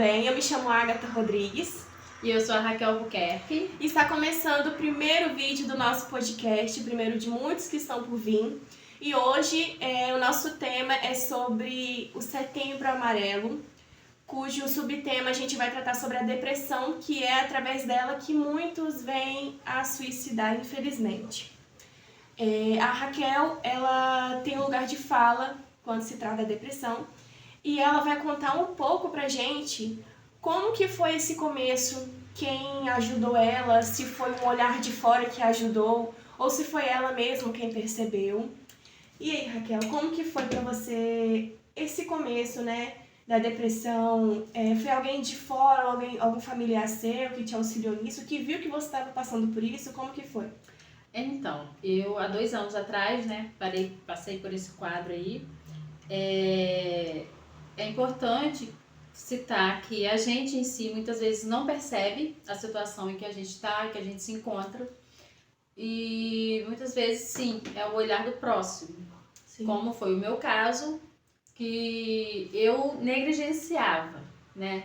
bem? Eu me chamo Agatha Rodrigues. E eu sou a Raquel Albuquerque. E está começando o primeiro vídeo do nosso podcast, o primeiro de muitos que estão por vir. E hoje o nosso tema é sobre o Setembro Amarelo, cujo subtema a gente vai tratar sobre a depressão, que é através dela que muitos vêm a suicidar, infelizmente. A Raquel, ela tem um lugar de fala quando se trata da depressão e ela vai contar um pouco pra gente como que foi esse começo, quem ajudou ela, se foi um olhar de fora que ajudou ou se foi ela mesma quem percebeu. E aí, Raquel, como que foi pra você esse começo, né, da depressão? Foi alguém de fora, algum familiar seu que te auxiliou nisso, que viu que você estava passando por isso? Como que foi? Então, eu há 2 anos atrás, né, passei por esse quadro aí. É importante citar que a gente em si muitas vezes não percebe a situação em que a gente está, que a gente se encontra. E muitas vezes, sim, é o olhar do próximo. Sim. Como foi o meu caso, que eu negligenciava, né?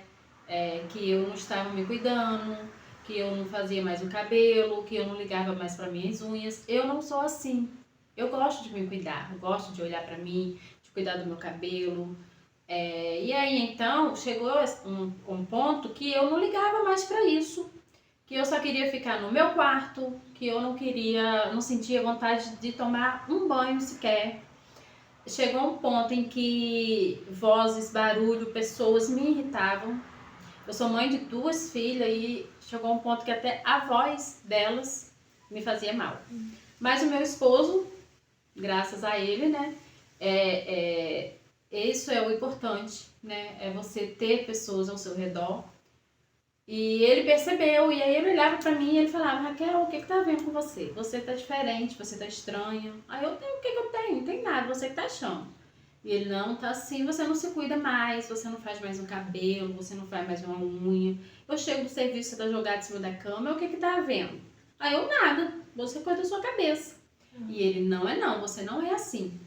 Que eu não estava me cuidando, que eu não fazia mais o cabelo, que eu não ligava mais para minhas unhas. Eu não sou assim. Eu gosto de me cuidar, eu gosto de olhar para mim, de cuidar do meu cabelo. E aí, então, chegou um ponto que eu não ligava mais para isso. Que eu só queria ficar no meu quarto, que eu não sentia vontade de tomar um banho sequer. Chegou um ponto em que vozes, barulho, pessoas me irritavam. Eu sou mãe de 2 filhas e chegou um ponto que até a voz delas me fazia mal. Mas o meu esposo, graças a ele, né, isso é o importante, né, é você ter pessoas ao seu redor. E ele percebeu, e aí ele olhava pra mim e ele falava: Raquel, o que tá vendo com você? Você tá diferente, você tá estranha. Aí eu tenho, o que eu tenho? Não tem nada, você que tá achando. E ele: não, tá assim, você não se cuida mais, você não faz mais um cabelo, você não faz mais uma unha. Eu chego do serviço, você tá jogado em cima da cama, o que tá vendo? Aí eu: nada, você cuida da sua cabeça. E ele: não, você não é assim.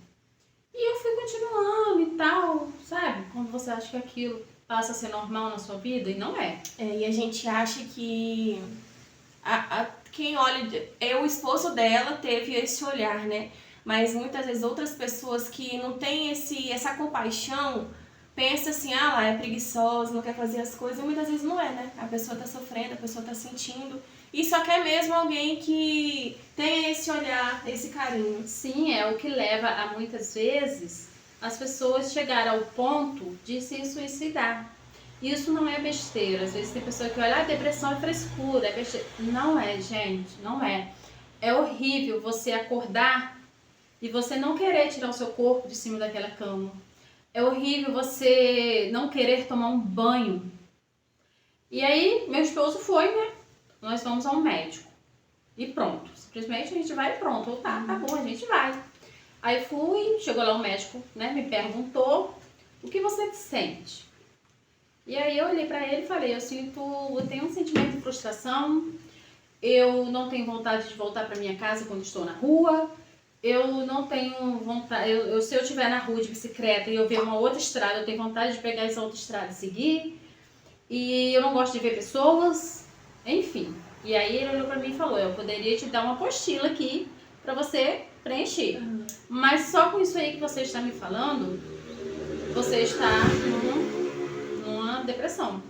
E eu fui continuando e tal, sabe? Quando você acha que aquilo passa a ser normal na sua vida, e não é. E a gente acha que quem olha, o esposo dela teve esse olhar, né? Mas muitas vezes outras pessoas que não têm essa compaixão pensam assim: ah, lá é preguiçosa, não quer fazer as coisas, e muitas vezes não é, né? A pessoa tá sofrendo, a pessoa tá sentindo, e só quer mesmo alguém que tenha esse olhar, esse carinho. Sim, é o que leva a muitas vezes as pessoas chegarem ao ponto de se suicidar. Isso não é besteira. Às vezes tem pessoa que olha: a depressão é frescura, é besteira. Não é, gente, não é. É horrível você acordar e você não querer tirar o seu corpo de cima daquela cama. É horrível você não querer tomar um banho. E aí, meu esposo foi, né? Nós vamos ao médico. E pronto. Simplesmente a gente vai e pronto. Tá bom, a gente vai. Aí fui, chegou lá o médico, né? Me perguntou: o que você sente? E aí eu olhei pra ele e falei: eu tenho um sentimento de frustração, eu não tenho vontade de voltar pra minha casa quando estou na rua, eu não tenho vontade, se eu estiver na rua de bicicleta e eu ver uma outra estrada, eu tenho vontade de pegar essa outra estrada e seguir, e eu não gosto de ver pessoas, enfim. E aí ele olhou pra mim e falou: eu poderia te dar uma apostila aqui pra você preencher, mas só com isso aí que você está me falando, você está numa depressão.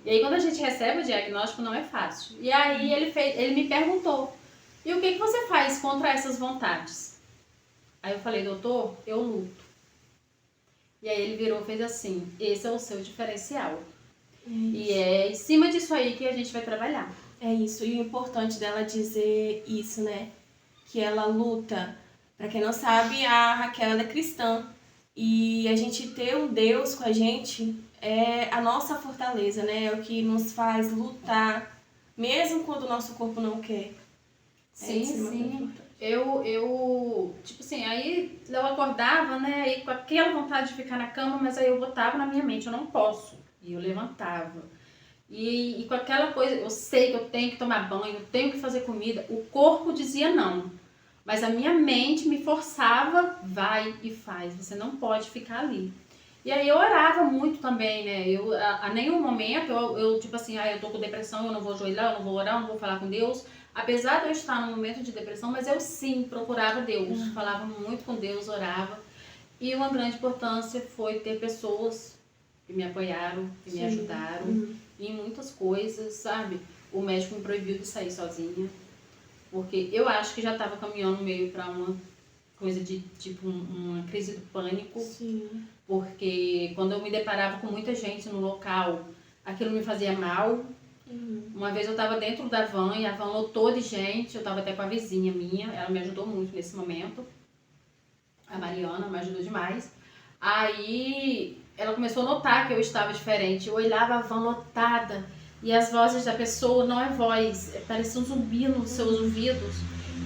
E aí quando a gente recebe o diagnóstico não é fácil. E aí ele me perguntou: e o que você faz contra essas vontades? Aí eu falei: doutor, eu luto. E aí ele virou e fez assim: esse é o seu diferencial. E é em cima disso aí que a gente vai trabalhar. É isso, e o importante dela dizer isso, né? Que ela luta. Pra quem não sabe, a Raquel ela é cristã. E a gente ter um Deus com a gente é a nossa fortaleza, né? É o que nos faz lutar, mesmo quando o nosso corpo não quer. Sim. Eu, tipo assim, aí eu acordava, né? Aí com aquela vontade de ficar na cama, mas aí eu botava na minha mente: eu não posso. E eu levantava. E com aquela coisa: eu sei que eu tenho que tomar banho, eu tenho que fazer comida. O corpo dizia não. Mas a minha mente me forçava: vai e faz, você não pode ficar ali. E aí eu orava muito também, né? Eu, a nenhum momento, eu tipo assim, eu tô com depressão, eu não vou ajoelhar, eu não vou orar, eu não vou falar com Deus. Apesar de eu estar num momento de depressão, mas eu sim procurava Deus, falava muito com Deus, orava. E uma grande importância foi ter pessoas que me apoiaram, que me ajudaram em muitas coisas, sabe? O médico me proibiu de sair sozinha, porque eu acho que já estava caminhando meio para uma coisa de tipo uma crise do pânico. Sim. Porque quando eu me deparava com muita gente no local, aquilo me fazia mal. Uma vez eu estava dentro da van e a van lotou de gente, eu estava até com a vizinha minha, ela me ajudou muito nesse momento. A Mariana me ajudou demais. Aí ela começou a notar que eu estava diferente. Eu olhava a van lotada e as vozes da pessoa não é voz, parecia um zumbi nos seus ouvidos.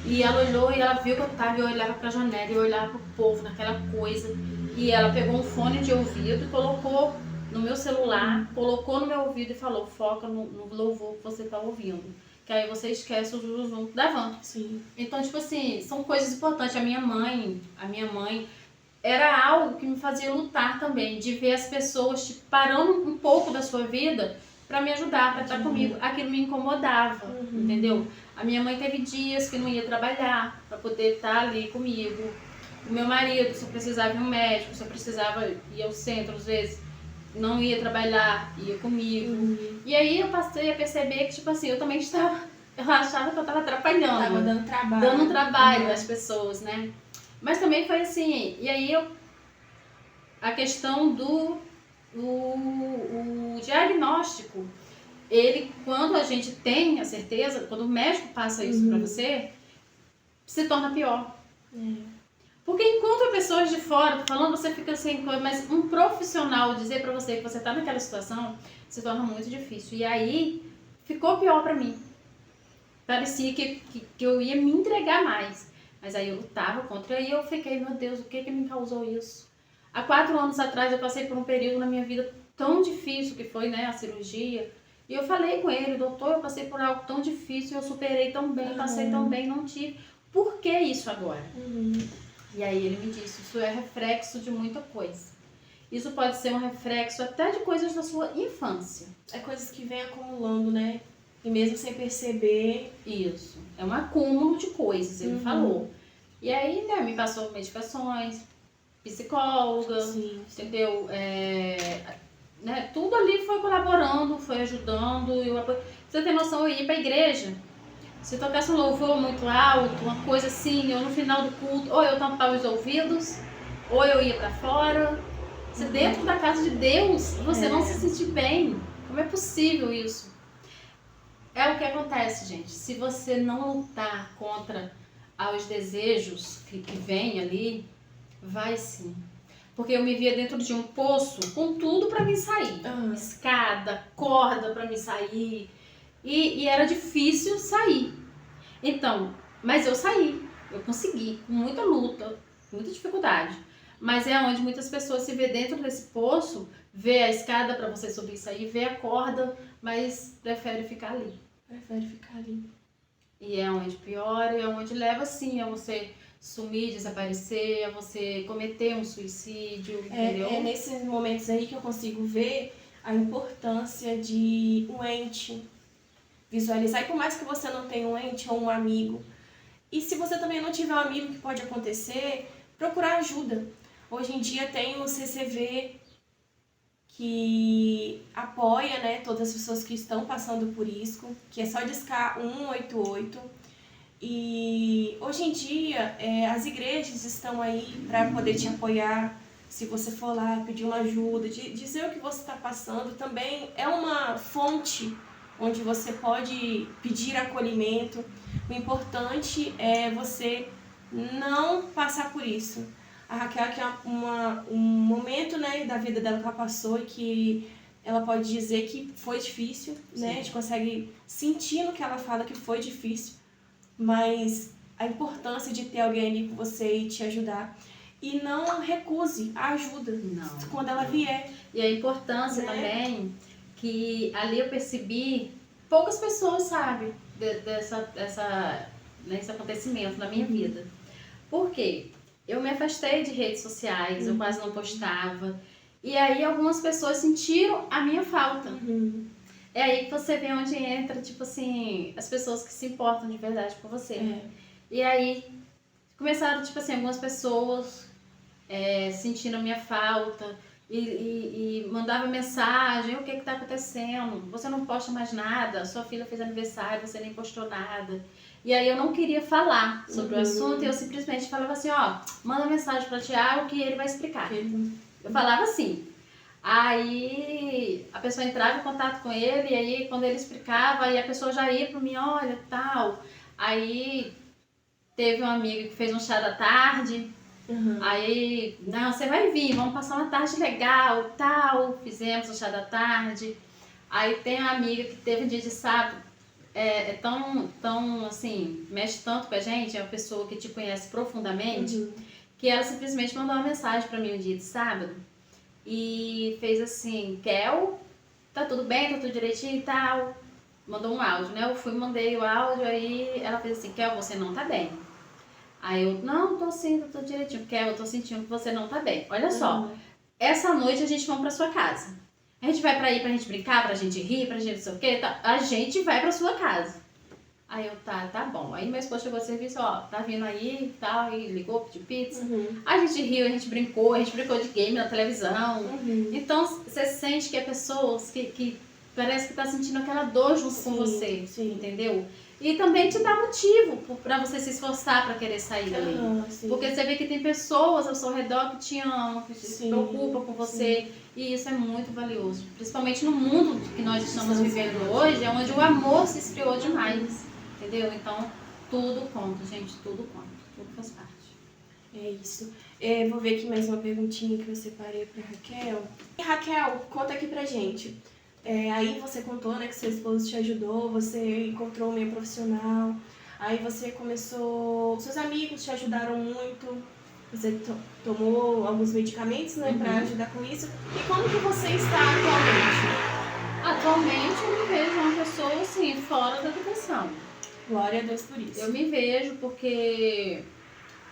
E ela olhou e ela viu que eu estava, e eu olhava para a janela, e eu olhava para o povo, naquela coisa. E ela pegou um fone de ouvido e colocou no meu celular, colocou no meu ouvido e falou: foca no louvor que você está ouvindo. Que aí você esquece o zum da van. Sim. Então, tipo assim, são coisas importantes. A minha mãe era algo que me fazia lutar também, de ver as pessoas tipo, parando um pouco da sua vida para me ajudar, para estar comigo. Aquilo me incomodava, entendeu? A minha mãe teve dias que não ia trabalhar para poder estar ali comigo. O meu marido, se eu precisava ir ao médico, se eu precisava ir ao centro, às vezes, não ia trabalhar, ia comigo. E aí eu passei a perceber que, tipo assim, eu também estava... Eu achava que eu estava atrapalhando. Tava dando trabalho. Dando trabalho às pessoas, né? Mas também foi assim... E aí a questão do o diagnóstico, ele, quando a gente tem a certeza, quando o médico passa isso pra você, se torna pior. Porque enquanto pessoas de fora falando, você fica sem coisa, mas um profissional dizer pra você que você tá naquela situação, se torna muito difícil. E aí, ficou pior pra mim. Parecia que eu ia me entregar mais. Mas aí eu lutava contra, e eu fiquei, meu Deus, o que me causou isso? Há 4 anos atrás eu passei por um período na minha vida tão difícil, que foi, né, a cirurgia. E eu falei com ele: doutor, eu passei por algo tão difícil, eu superei tão bem, passei tão bem, não tive. Por que isso agora? E aí ele me disse: isso é reflexo de muita coisa. Isso pode ser um reflexo até de coisas da sua infância. É coisas que vem acumulando, né? E mesmo sem perceber. Isso. É um acúmulo de coisas, ele falou. E aí, né, me passou medicações, psicóloga, entendeu? Né, tudo ali foi colaborando, foi ajudando. Você tem noção, eu ia pra igreja. Se tocasse um louvor muito alto, uma coisa assim, eu no final do culto, ou eu tampava os ouvidos, ou eu ia pra fora. Se dentro da casa de Deus você não se sentir bem, como é possível isso? É o que acontece, gente. Se você não lutar contra os desejos que vêm ali, vai sim. Porque eu me via dentro de um poço com tudo pra mim sair. Escada, corda pra mim sair. E era difícil sair. Então, mas eu saí. Eu consegui, com muita luta, muita dificuldade. Mas é onde muitas pessoas se vê dentro desse poço, vê a escada pra você subir e sair, vê a corda, mas prefere ficar ali. E é onde piora, é onde leva sim a você sumir, desaparecer, a você cometer um suicídio, entendeu? É nesses momentos aí que eu consigo ver a importância de um ente, visualizar. E por mais que você não tenha um ente ou um amigo, e se você também não tiver um amigo, que pode acontecer, procurar ajuda. Hoje em dia tem o CCV, que apoia, né, todas as pessoas que estão passando por isso, que é só discar 188. E hoje em dia as igrejas estão aí para poder te apoiar. Se você for lá pedir uma ajuda, dizer o que você está passando, também é uma fonte onde você pode pedir acolhimento. O importante é você não passar por isso. A Raquel, que é um momento, né, da vida dela que ela passou, e que ela pode dizer que foi difícil, né? A gente consegue sentir no que ela fala que foi difícil, mas a importância de ter alguém ali com você e te ajudar. E não recuse a ajuda quando ela vier. E a importância também, que ali eu percebi, poucas pessoas sabem desse acontecimento na minha vida. Por quê? Eu me afastei de redes sociais, eu quase não postava. E aí algumas pessoas sentiram a minha falta. Uhum. É aí que você vê onde entra, tipo assim, as pessoas que se importam de verdade com você. É. E aí começaram, tipo assim, algumas pessoas sentindo a minha falta e mandava mensagem, o que tá acontecendo? Você não posta mais nada, sua filha fez aniversário, você nem postou nada. E aí eu não queria falar sobre o assunto e eu simplesmente falava assim, ó, manda mensagem para Tiago que ele vai explicar. Eu falava assim. Aí a pessoa entrava em contato com ele, e aí quando ele explicava, aí a pessoa já ia para mim, olha, tal. Aí teve uma amiga que fez um chá da tarde, aí, não, você vai vir, vamos passar uma tarde legal, tal. Fizemos o chá da tarde. Aí tem uma amiga que teve um dia de sábado, tão assim, mexe tanto com a gente, é uma pessoa que te conhece profundamente, que ela simplesmente mandou uma mensagem para mim um dia de sábado, e fez assim, Kel, tá tudo bem, tá tudo direitinho e tal. Mandou um áudio, né? Eu fui, mandei o áudio, aí ela fez assim, Kel, você não tá bem. Aí eu, não, tô sim, tá tudo direitinho. Kel, eu tô sentindo que você não tá bem. Olha só, essa noite a gente vai pra sua casa. A gente vai pra ir pra gente brincar, pra gente rir, pra gente não sei o quê, tá? A gente vai pra sua casa. Aí eu, tá bom. Aí meu esposo chegou ao serviço, ó, tá vindo aí e tal, e ligou, pediu pizza. A gente riu, a gente brincou de game na televisão. Então você sente que é pessoas que parece que tá sentindo aquela dor junto com você, entendeu? E também te dá motivo pra você se esforçar pra querer sair dali. Porque você vê que tem pessoas ao seu redor que te amam, que se preocupam com você. E isso é muito valioso. Principalmente no mundo que nós estamos vivendo hoje, é onde o amor se esfriou demais. Entendeu? Então, tudo conta, gente, tudo conta, tudo faz parte. É isso. Vou ver aqui mais uma perguntinha que eu separei pra Raquel. E Raquel, conta aqui pra gente. Aí você contou, né, que seu esposo te ajudou, você encontrou um meio profissional, aí você começou... Seus amigos te ajudaram muito, você tomou alguns medicamentos, né, pra ajudar com isso. E como que você está atualmente? Atualmente eu me vejo uma pessoa, assim, fora da depressão. Glória a Deus por isso. Eu me vejo porque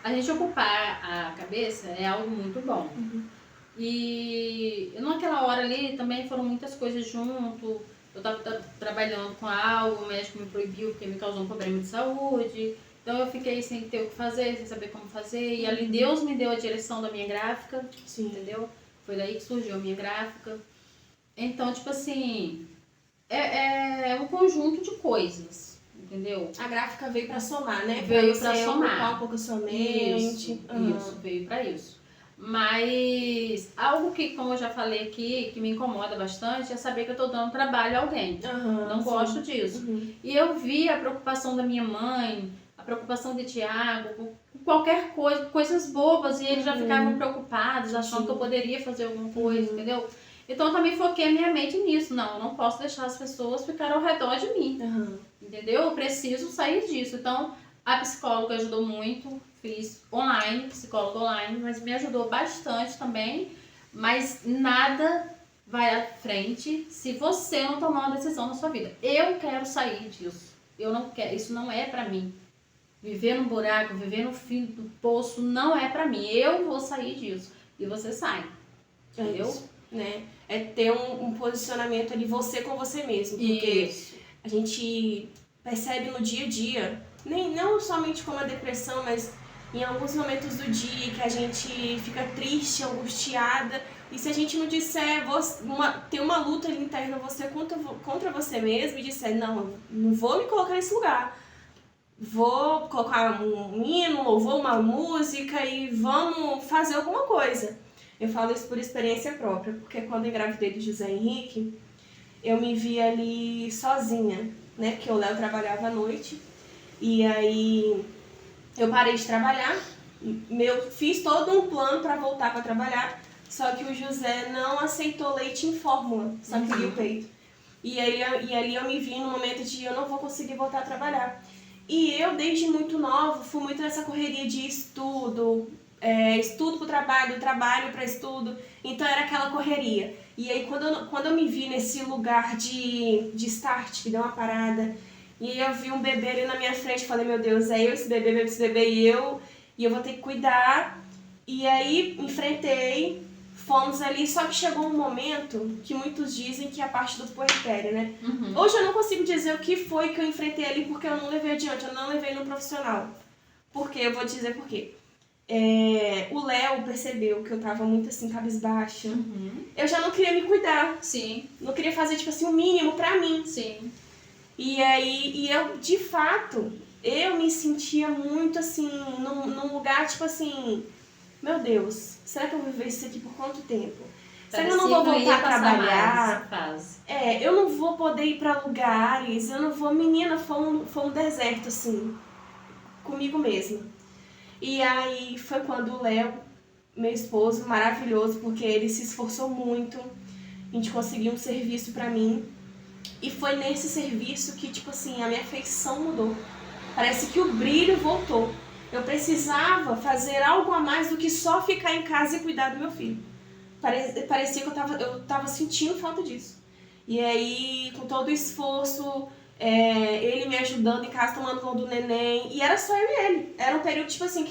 a gente ocupar a cabeça é algo muito bom. E naquela hora ali também foram muitas coisas junto. Eu estava trabalhando com algo, o médico me proibiu porque me causou um problema de saúde. Então eu fiquei sem ter o que fazer, sem saber como fazer. E ali Deus me deu a direção da minha gráfica, entendeu? Foi daí que surgiu a minha gráfica. Então, tipo assim, é um conjunto de coisas. Entendeu? A gráfica veio pra somar, né? Veio pra somar. Ocupar um pouco a sua mente. Isso, veio pra isso. Mas algo que, como eu já falei aqui, que me incomoda bastante é saber que eu tô dando trabalho a alguém. Não gosto disso. E eu vi a preocupação da minha mãe, a preocupação de Tiago, com qualquer coisa, coisas bobas, e eles já ficavam preocupados, achando que eu poderia fazer alguma coisa, entendeu? Então eu também foquei a minha mente nisso. Não, eu não posso deixar as pessoas ficarem ao redor de mim. Entendeu? Eu preciso sair disso. Então, a psicóloga ajudou muito. Fiz online, psicóloga online, mas me ajudou bastante também. Mas nada vai à frente se você não tomar uma decisão na sua vida. Eu quero sair disso. Eu não quero, isso não é pra mim. Viver no buraco, viver no fim do poço não é pra mim. Eu vou sair disso. E você sai. Entendeu? Isso, né? É ter um posicionamento ali, você com você mesmo. Porque a gente percebe no dia a dia, não somente como a depressão, mas em alguns momentos do dia que a gente fica triste, angustiada, e se a gente não disser, ter uma luta ali interna você contra você mesmo e disser, não vou me colocar nesse lugar, vou colocar um hino, um louvor, uma música e vamos fazer alguma coisa. Eu falo isso por experiência própria, porque quando eu engravidei de José Henrique, eu me vi ali sozinha, né? Porque o Léo trabalhava à noite, e aí eu parei de trabalhar, fiz todo um plano para voltar para trabalhar, só que o José não aceitou leite em fórmula, só queria o peito. E ali eu me vi no momento de eu não vou conseguir voltar a trabalhar. E eu, desde muito nova, fui muito nessa correria de estudo, estudo para trabalho, trabalho para estudo, então era aquela correria. E aí quando eu me vi nesse lugar de start, que deu uma parada, e eu vi um bebê ali na minha frente, falei, meu Deus, é eu esse bebê e eu vou ter que cuidar. E aí enfrentei, fomos ali, só que chegou um momento que muitos dizem que é a parte do puerpério, né? Uhum. Hoje eu não consigo dizer o que foi que eu enfrentei ali porque eu não levei adiante, eu não levei no profissional. Por quê? Eu vou te dizer por quê. O Léo percebeu que eu tava muito assim, cabisbaixa. Uhum. Eu já não queria me cuidar. Sim. Não queria fazer, tipo assim, o mínimo pra mim. Sim. E aí, eu, de fato, eu me sentia muito assim, num lugar, tipo assim, meu Deus, será que eu vou viver isso aqui por quanto tempo? Será que eu não vou voltar a trabalhar? Eu não vou poder ir pra lugares, eu não vou... Menina, foi um deserto, assim, comigo mesma. E aí foi quando o Léo, meu esposo, maravilhoso, porque ele se esforçou muito, a gente conseguiu um serviço pra mim. E foi nesse serviço que, tipo assim, a minha feição mudou. Parece que o brilho voltou. Eu precisava fazer algo a mais do que só ficar em casa e cuidar do meu filho. Parecia que eu tava sentindo falta disso. E aí, com todo o esforço, ele me ajudando em casa, tomando conta do neném. E era só eu e ele. Era um período, tipo assim,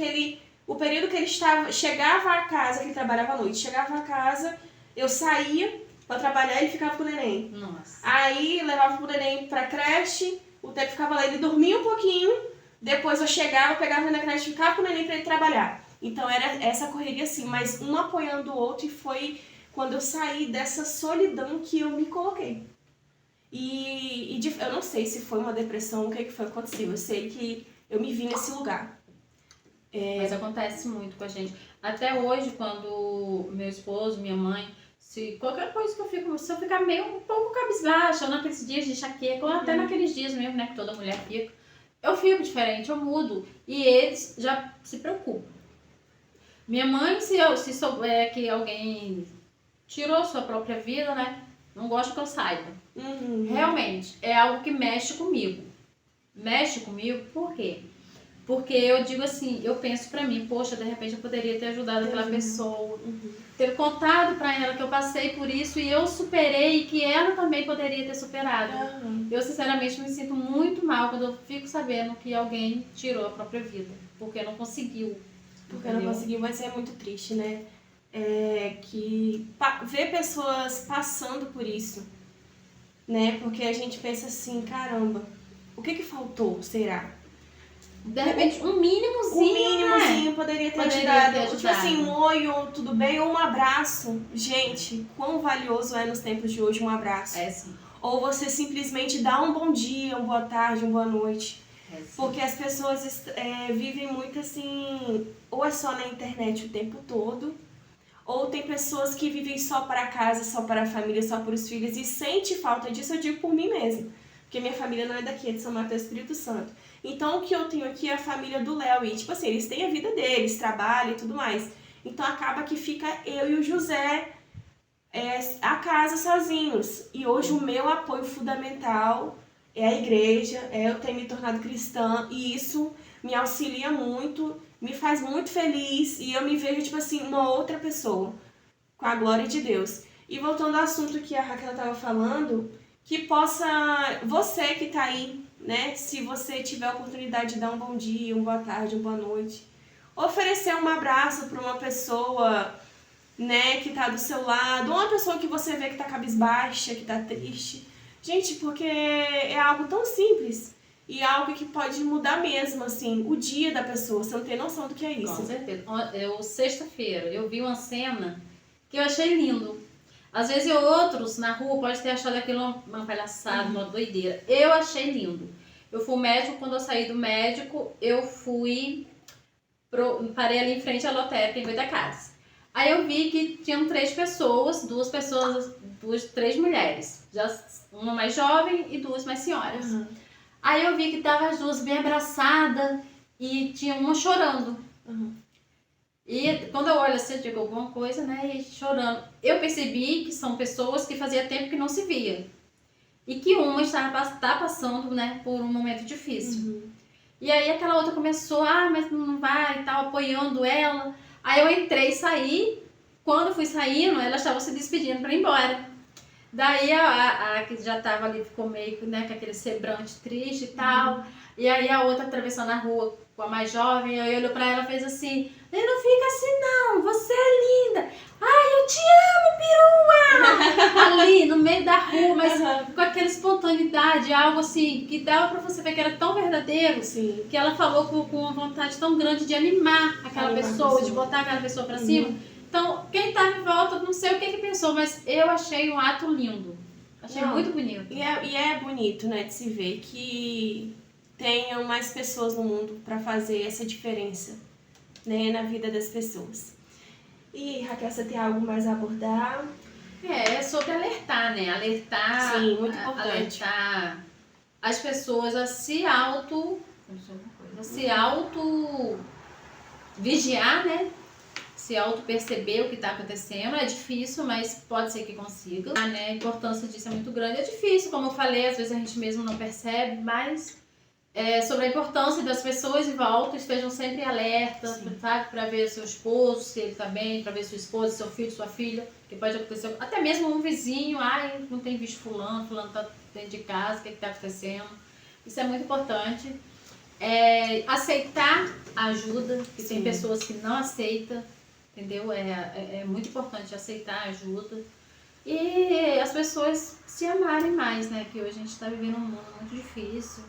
o período que ele chegava a casa, que ele trabalhava à noite, chegava a casa, eu saía pra trabalhar e ele ficava com o neném. Nossa. Aí levava o neném pra creche, o tempo ficava lá, ele dormia um pouquinho, depois eu chegava, pegava ele na creche e ficava com o neném pra ele trabalhar. Então era essa correria assim, mas um apoiando o outro, e foi quando eu saí dessa solidão que eu me coloquei. Eu não sei se foi uma depressão, o que foi que aconteceu, eu sei que eu me vi nesse lugar. Mas acontece muito com a gente. Até hoje, quando meu esposo, minha mãe, se qualquer coisa que eu fico, se eu ficar meio um pouco cabisbaixa, ou naqueles dias de enxaqueca, ou até naqueles dias mesmo, né, que toda mulher fica, eu fico diferente, eu mudo. E eles já se preocupam. Minha mãe, se souber que alguém tirou sua própria vida, né, não gosta que eu saiba. Realmente, é algo que mexe comigo. Mexe comigo, por quê? Porque eu digo assim, eu penso pra mim, poxa, de repente eu poderia ter ajudado aquela pessoa, ter contado pra ela que eu passei por isso e eu superei, e que ela também poderia ter superado. Eu sinceramente me sinto muito mal quando eu fico sabendo que alguém tirou a própria vida, porque não conseguiu. Porque não conseguiu, mas é muito triste, né? Ver pessoas passando por isso, né? Porque a gente pensa assim, caramba, o que faltou, será? De repente, um mínimozinho, né? Poderia ter ajudado. Tipo assim, um oi, ou tudo bem, ou um abraço. Gente, quão valioso é nos tempos de hoje um abraço. Sim. Ou você simplesmente dá um bom dia, uma boa tarde, uma boa noite. Porque as pessoas vivem muito assim, ou é só na internet o tempo todo, ou tem pessoas que vivem só para casa, só para a família, só para os filhos, e sente falta disso. Eu digo por mim mesma, porque minha família não é daqui, é de São Mateus, Espírito Santo. Então o que eu tenho aqui é a família do Léo, e tipo assim, eles têm a vida deles, trabalham e tudo mais. Então acaba que fica eu e o José a casa sozinhos. E hoje o meu apoio fundamental é a igreja, eu ter me tornado cristã, e isso me auxilia muito, me faz muito feliz, e eu me vejo, tipo assim, uma outra pessoa, com a glória de Deus. E voltando ao assunto que a Raquel estava falando, que possa, você que está aí, né, se você tiver a oportunidade de dar um bom dia, uma boa tarde, uma boa noite, oferecer um abraço para uma pessoa, né, que está do seu lado, uma pessoa que você vê que está cabisbaixa, que está triste. Gente, porque é algo tão simples e algo que pode mudar mesmo, assim, o dia da pessoa. Você não tem noção do que é isso. Com certeza. Sexta-feira, eu vi uma cena que eu achei lindo. Às vezes outros na rua podem ter achado aquilo uma palhaçada, uma doideira. Eu achei lindo. Eu fui médico, quando eu saí do médico, eu parei ali em frente à lotérica em vez da casa. Aí eu vi que tinham três mulheres, uma mais jovem e duas mais senhoras. Aí eu vi que estavam as duas bem abraçadas e tinha uma chorando. E quando eu olho assim, eu digo alguma coisa, né, e chorando. Eu percebi que são pessoas que fazia tempo que não se via. E que uma está passando, né, por um momento difícil. E aí aquela outra começou, mas não vai e tal, apoiando ela. Aí eu entrei e saí. Quando fui saindo, elas estavam se despedindo para ir embora. Daí a que já estava ali ficou meio, né, com aquele semblante triste e tal. E aí a outra atravessando a rua com a mais jovem, aí olhou para ela e fez assim: não fica assim não, você é linda. Ai, eu eu te amo, perua! Ali, no meio da rua, mas com aquela espontaneidade, algo assim, que dava pra você ver que era tão verdadeiro, Sim. que ela falou com uma vontade tão grande de animar aquela pessoa, de botar aquela pessoa pra cima. Então, quem tava em volta, não sei o que pensou, mas eu achei um ato lindo. Achei muito bonito. E é bonito, né, de se ver que tenham mais pessoas no mundo para fazer essa diferença, né, na vida das pessoas. E, Raquel, você tem algo mais a abordar? É sobre alertar, né? Alertar. Sim, muito importante. Alertar as pessoas a se auto vigiar, né? Se auto-perceber o que está acontecendo. É difícil, mas pode ser que consiga. Né? A importância disso é muito grande. É difícil, como eu falei, às vezes a gente mesmo não percebe, mas sobre a importância das pessoas em volta estejam sempre alertas, sabe? Para ver seu esposo, se ele está bem, para ver sua esposa, seu filho, sua filha, que pode acontecer. Até mesmo um vizinho, não tem visto fulano está dentro de casa, o que está acontecendo. Isso é muito importante. Aceitar a ajuda, que tem pessoas que não aceitam. Entendeu? É muito importante aceitar a ajuda e as pessoas se amarem mais, né? Que hoje a gente está vivendo um mundo muito difícil,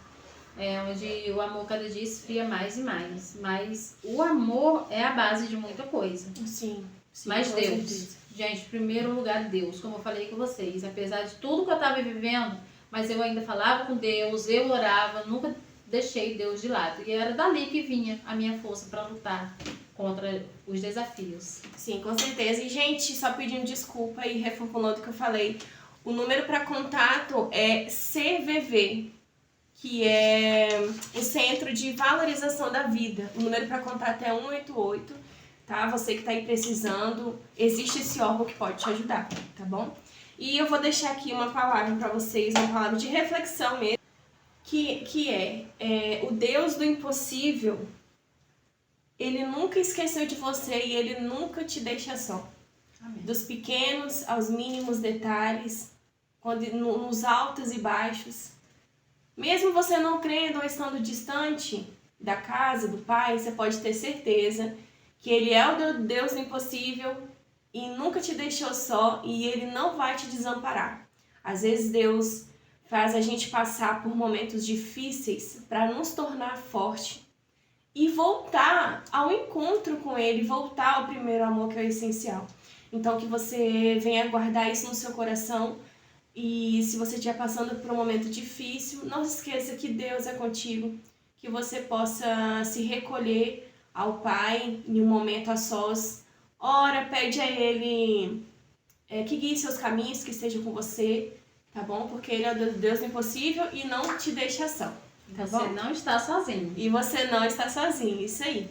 onde o amor cada dia esfria mais e mais. Mas o amor é a base de muita coisa. Sim. Mas Deus, gente, em primeiro lugar Deus, como eu falei com vocês, apesar de tudo que eu estava vivendo, mas eu ainda falava com Deus, eu orava, nunca deixei Deus de lado. E era dali que vinha a minha força para lutar contra os desafios. Sim, com certeza. E, gente, só pedindo desculpa e reformulando o que eu falei, o número para contato é CVV, que é o Centro de Valorização da Vida. O número para contato é 188, tá? Você que está aí precisando, existe esse órgão que pode te ajudar, tá bom? E eu vou deixar aqui uma palavra para vocês, uma palavra de reflexão mesmo, que é o Deus do impossível. Ele nunca esqueceu de você e ele nunca te deixa só. Amém. Dos pequenos aos mínimos detalhes, nos altos e baixos. Mesmo você não crendo ou estando distante da casa, do Pai, você pode ter certeza que Ele é o Deus do impossível e nunca te deixou só e Ele não vai te desamparar. Às vezes Deus faz a gente passar por momentos difíceis para nos tornar forte e voltar ao encontro com Ele, voltar ao primeiro amor, que é o essencial. Então, que você venha guardar isso no seu coração e se você estiver passando por um momento difícil, não se esqueça que Deus é contigo, que você possa se recolher ao Pai em um momento a sós. Ora, pede a Ele que guie seus caminhos, que esteja com você, tá bom? Porque Ele é o Deus do impossível e não te deixa só. Tá Você não está sozinho. E você não está sozinho, isso aí.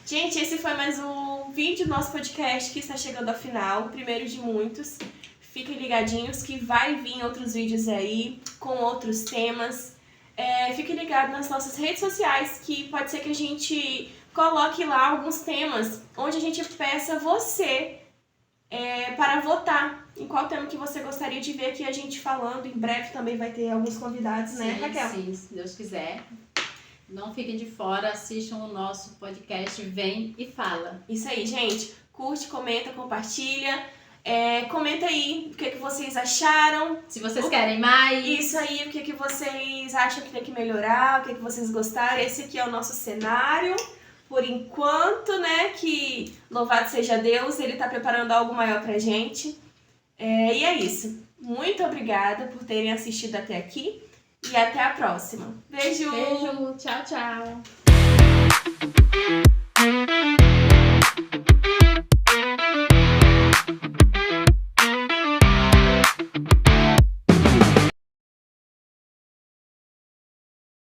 Gente, esse foi mais um vídeo do nosso podcast que está chegando ao final, o primeiro de muitos. Fiquem ligadinhos que vai vir outros vídeos aí, com outros temas. Fiquem ligados nas nossas redes sociais, que pode ser que a gente coloque lá alguns temas, onde a gente peça você para votar em qual tema que você gostaria de ver aqui a gente falando. Em breve também vai ter alguns convidados, né, Raquel? Sim, se Deus quiser. Não fiquem de fora, assistam o nosso podcast Vem e Fala. Isso aí, gente. Curte, comenta, compartilha. Comenta aí o que vocês acharam. Se vocês querem mais. Isso aí, o que vocês acham que tem que melhorar, o que vocês gostaram. Esse aqui é o nosso cenário. Por enquanto, né, que louvado seja Deus, Ele tá preparando algo maior pra gente. E é isso. Muito obrigada por terem assistido até aqui e até a próxima. Beijo! Beijo, tchau, tchau!